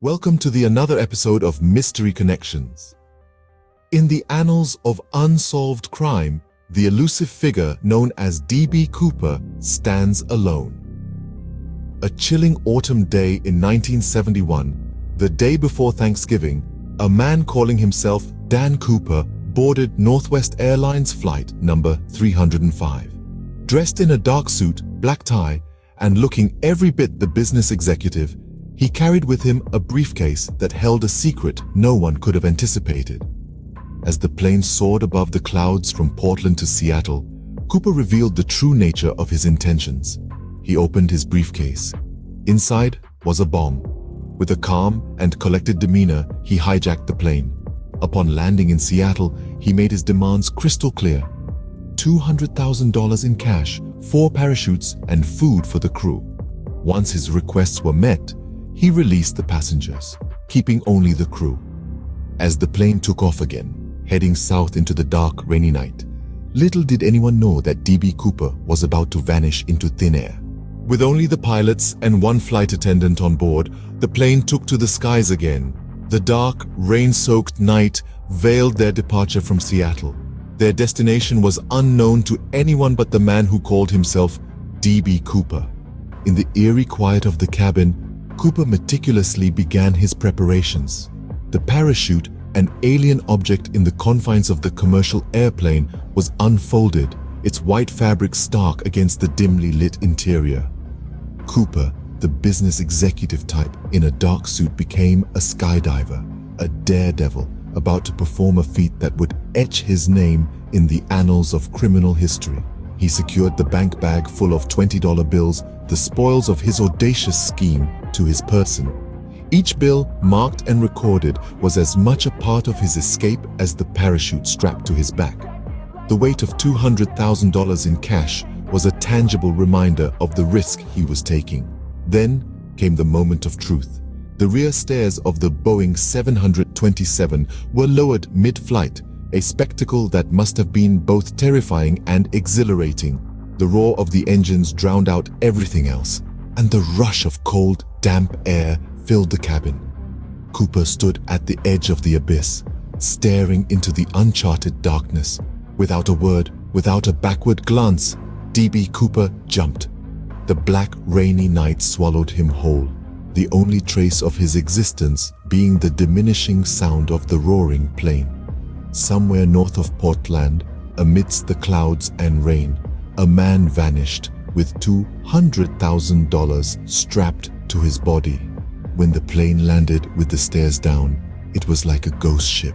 Welcome to another episode of Mystery Connections. In the annals of unsolved crime, the elusive figure known as D.B. Cooper stands alone. A chilling autumn day in 1971, the day before Thanksgiving, a man calling himself Dan Cooper boarded Northwest Airlines flight number 305. Dressed in a dark suit, black tie, and looking every bit the business executive, he carried with him a briefcase that held a secret no one could have anticipated. As the plane soared above the clouds from Portland to Seattle, Cooper revealed the true nature of his intentions. He opened his briefcase. Inside was a bomb. With a calm and collected demeanor, he hijacked the plane. Upon landing in Seattle, he made his demands crystal clear. $200,000 in cash, 4 parachutes, and food for the crew. Once his requests were met, he released the passengers, keeping only the crew. As the plane took off again, heading south into the dark, rainy night, little did anyone know that D.B. Cooper was about to vanish into thin air. With only the pilots and one flight attendant on board, the plane took to the skies again. The dark, rain-soaked night veiled their departure from Seattle. Their destination was unknown to anyone but the man who called himself D.B. Cooper. In the eerie quiet of the cabin, Cooper meticulously began his preparations. The parachute, an alien object in the confines of the commercial airplane, was unfolded, its white fabric stark against the dimly lit interior. Cooper, the business executive type in a dark suit, became a skydiver, a daredevil about to perform a feat that would etch his name in the annals of criminal history. He secured the bank bag full of $20 bills, the spoils of his audacious scheme, to his person. Each bill, marked and recorded, was as much a part of his escape as the parachute strapped to his back. The weight of $200,000 in cash was a tangible reminder of the risk he was taking. Then came the moment of truth. The rear stairs of the Boeing 727 were lowered mid-flight, a spectacle that must have been both terrifying and exhilarating. The roar of the engines drowned out everything else, and the rush of cold, damp air filled the cabin. Cooper stood at the edge of the abyss, staring into the uncharted darkness. Without a word, without a backward glance, D.B. Cooper jumped. The black, rainy night swallowed him whole, the only trace of his existence being the diminishing sound of the roaring plane. Somewhere north of Portland, amidst the clouds and rain, a man vanished with $200,000 strapped to his body. When the plane landed with the stairs down, it was like a ghost ship.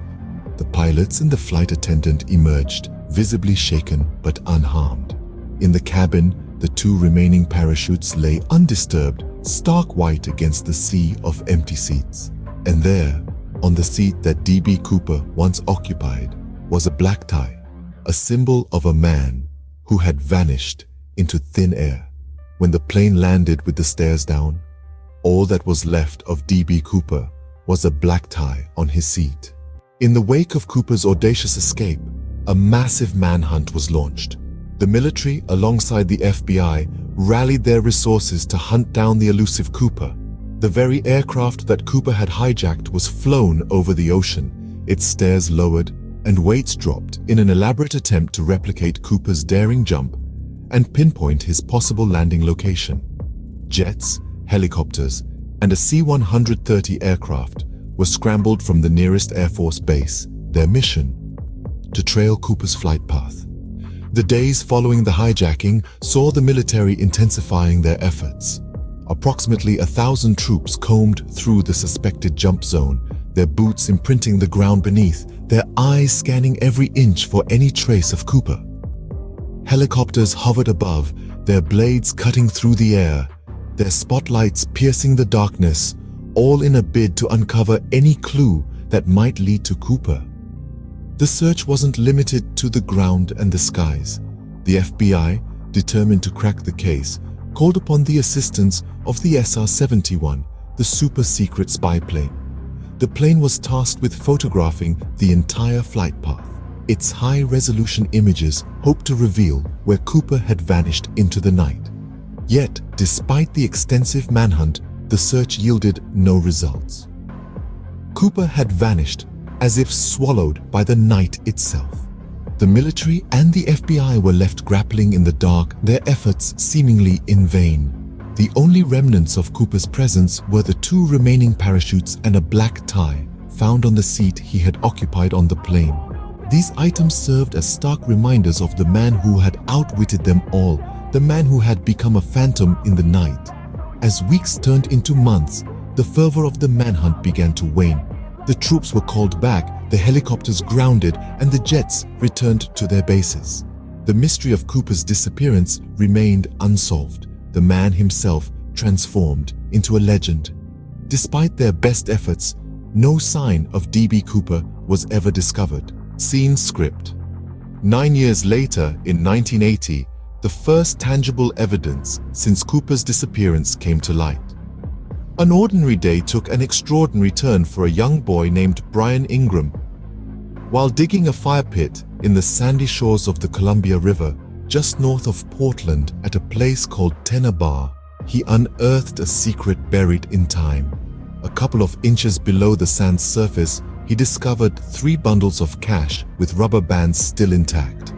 The pilots and the flight attendant emerged, visibly shaken but unharmed. In the cabin, the 2 remaining parachutes lay undisturbed, stark white against the sea of empty seats. And there, on the seat that D.B. Cooper once occupied, was a black tie, a symbol of a man who had vanished into thin air. When the plane landed with the stairs down, all that was left of D.B. Cooper was a black tie on his seat. In the wake of Cooper's audacious escape, a massive manhunt was launched. The military, alongside the FBI, rallied their resources to hunt down the elusive Cooper. The very aircraft that Cooper had hijacked was flown over the ocean, its stairs lowered and weights dropped in an elaborate attempt to replicate Cooper's daring jump and pinpoint his possible landing location. Jets, helicopters, and a C-130 aircraft were scrambled from the nearest Air Force base, their mission: to trail Cooper's flight path. The days following the hijacking saw the military intensifying their efforts. Approximately 1,000 troops combed through the suspected jump zone, their boots imprinting the ground beneath, their eyes scanning every inch for any trace of Cooper. Helicopters hovered above, their blades cutting through the air, their spotlights piercing the darkness, all in a bid to uncover any clue that might lead to Cooper. The search wasn't limited to the ground and the skies. The FBI, determined to crack the case, called upon the assistance of the SR-71, the super-secret spy plane. The plane was tasked with photographing the entire flight path. Its high-resolution images hoped to reveal where Cooper had vanished into the night. Yet, despite the extensive manhunt, the search yielded no results. Cooper had vanished, as if swallowed by the night itself. The military and the FBI were left grappling in the dark, their efforts seemingly in vain. The only remnants of Cooper's presence were the 2 remaining parachutes and a black tie found on the seat he had occupied on the plane. These items served as stark reminders of the man who had outwitted them all, the man who had become a phantom in the night. As weeks turned into months, the fervor of the manhunt began to wane. The troops were called back, the helicopters grounded, and the jets returned to their bases. The mystery of Cooper's disappearance remained unsolved, the man himself transformed into a legend. Despite their best efforts, no sign of D.B. Cooper was ever discovered. Scene script. 9 years later, in 1980, the first tangible evidence since Cooper's disappearance came to light. An ordinary day took an extraordinary turn for a young boy named Brian Ingram. While digging a fire pit in the sandy shores of the Columbia River, just north of Portland at a place called Tenor Bar, he unearthed a secret buried in time. A couple of inches below the sand's surface, he discovered 3 bundles of cash with rubber bands still intact.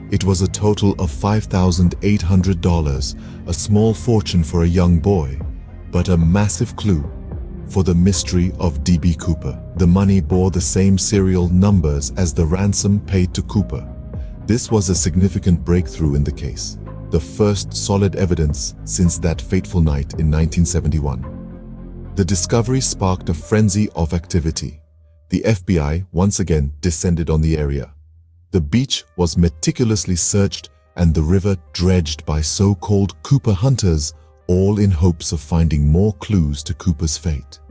It was a total of $5,800, a small fortune for a young boy, but a massive clue for the mystery of D.B. Cooper. The money bore the same serial numbers as the ransom paid to Cooper. This was a significant breakthrough in the case, the first solid evidence since that fateful night in 1971. The discovery sparked a frenzy of activity. The FBI once again descended on the area. The beach was meticulously searched and the river dredged by so-called Cooper hunters, all in hopes of finding more clues to Cooper's fate.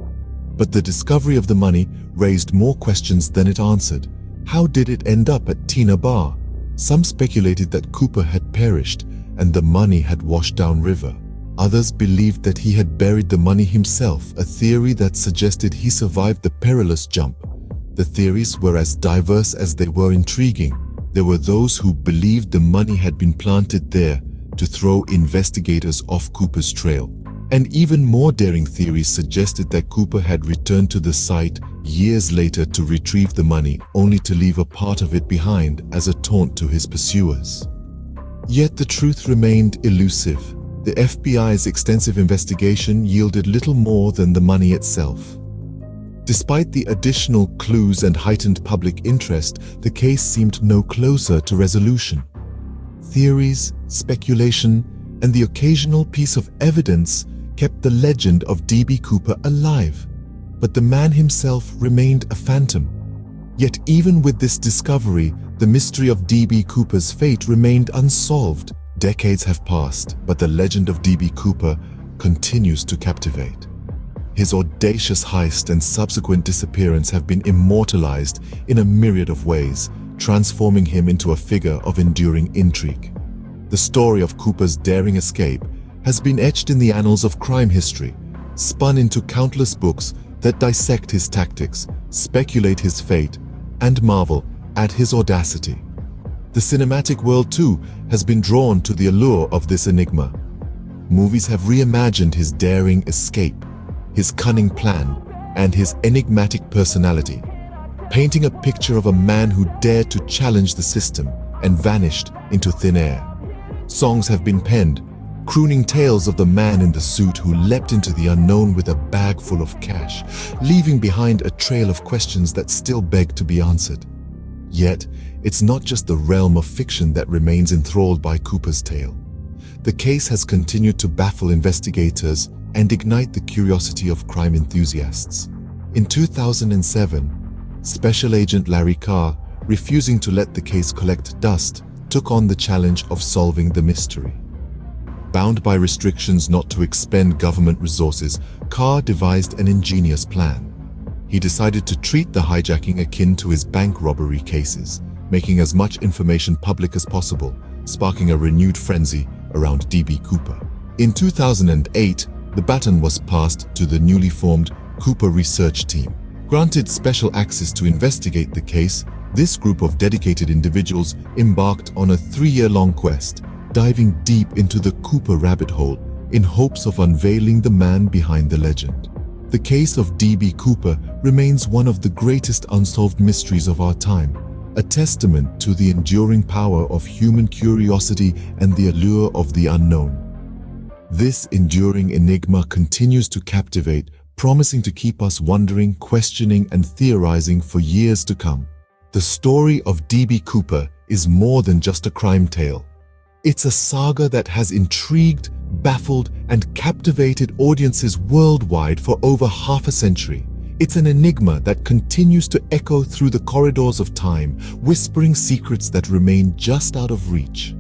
But the discovery of the money raised more questions than it answered. How did it end up at Tenor Bar? Some speculated that Cooper had perished and the money had washed downriver. Others believed that he had buried the money himself, a theory that suggested he survived the perilous jump. The theories were as diverse as they were intriguing. There were those who believed the money had been planted there to throw investigators off Cooper's trail. And even more daring theories suggested that Cooper had returned to the site years later to retrieve the money, only to leave a part of it behind as a taunt to his pursuers. Yet the truth remained elusive. The FBI's extensive investigation yielded little more than the money itself. Despite the additional clues and heightened public interest, the case seemed no closer to resolution. Theories, speculation, and the occasional piece of evidence kept the legend of D.B. Cooper alive, but the man himself remained a phantom. Yet even with this discovery, the mystery of D.B. Cooper's fate remained unsolved. Decades have passed, but the legend of D.B. Cooper continues to captivate. His audacious heist and subsequent disappearance have been immortalized in a myriad of ways, transforming him into a figure of enduring intrigue. The story of Cooper's daring escape has been etched in the annals of crime history, spun into countless books that dissect his tactics, speculate his fate, and marvel at his audacity. The cinematic world, too, has been drawn to the allure of this enigma. Movies have reimagined his daring escape, his cunning plan, and his enigmatic personality, painting a picture of a man who dared to challenge the system and vanished into thin air. Songs have been penned, crooning tales of the man in the suit who leapt into the unknown with a bag full of cash, leaving behind a trail of questions that still beg to be answered. Yet, it's not just the realm of fiction that remains enthralled by Cooper's tale. The case has continued to baffle investigators and ignite the curiosity of crime enthusiasts. In 2007, Special Agent Larry Carr, refusing to let the case collect dust, took on the challenge of solving the mystery. Bound by restrictions not to expend government resources, Carr devised an ingenious plan. He decided to treat the hijacking akin to his bank robbery cases, making as much information public as possible, sparking a renewed frenzy around D.B. Cooper. In 2008, the baton was passed to the newly formed Cooper Research Team. Granted special access to investigate the case, this group of dedicated individuals embarked on a 3-year-long quest, diving deep into the Cooper rabbit hole in hopes of unveiling the man behind the legend. The case of D.B. Cooper remains one of the greatest unsolved mysteries of our time, a testament to the enduring power of human curiosity and the allure of the unknown. This enduring enigma continues to captivate, promising to keep us wondering, questioning, and theorizing for years to come. The story of D.B. Cooper is more than just a crime tale. It's a saga that has intrigued, baffled, and captivated audiences worldwide for over half a century. It's an enigma that continues to echo through the corridors of time, whispering secrets that remain just out of reach.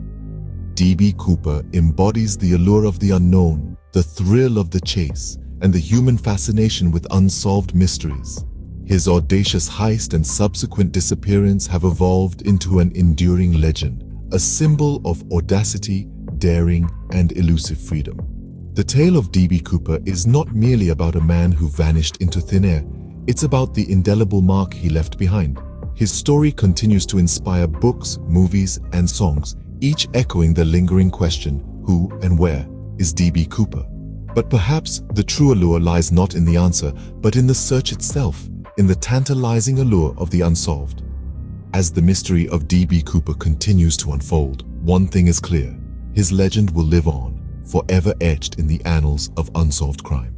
D.B. Cooper embodies the allure of the unknown, the thrill of the chase, and the human fascination with unsolved mysteries. His audacious heist and subsequent disappearance have evolved into an enduring legend, a symbol of audacity, daring, and elusive freedom. The tale of D.B. Cooper is not merely about a man who vanished into thin air. It's about the indelible mark he left behind. His story continues to inspire books, movies, and songs, each echoing the lingering question, who and where is D.B. Cooper? But perhaps the true allure lies not in the answer, but in the search itself, in the tantalizing allure of the unsolved. As the mystery of D.B. Cooper continues to unfold, one thing is clear: his legend will live on, forever etched in the annals of unsolved crime.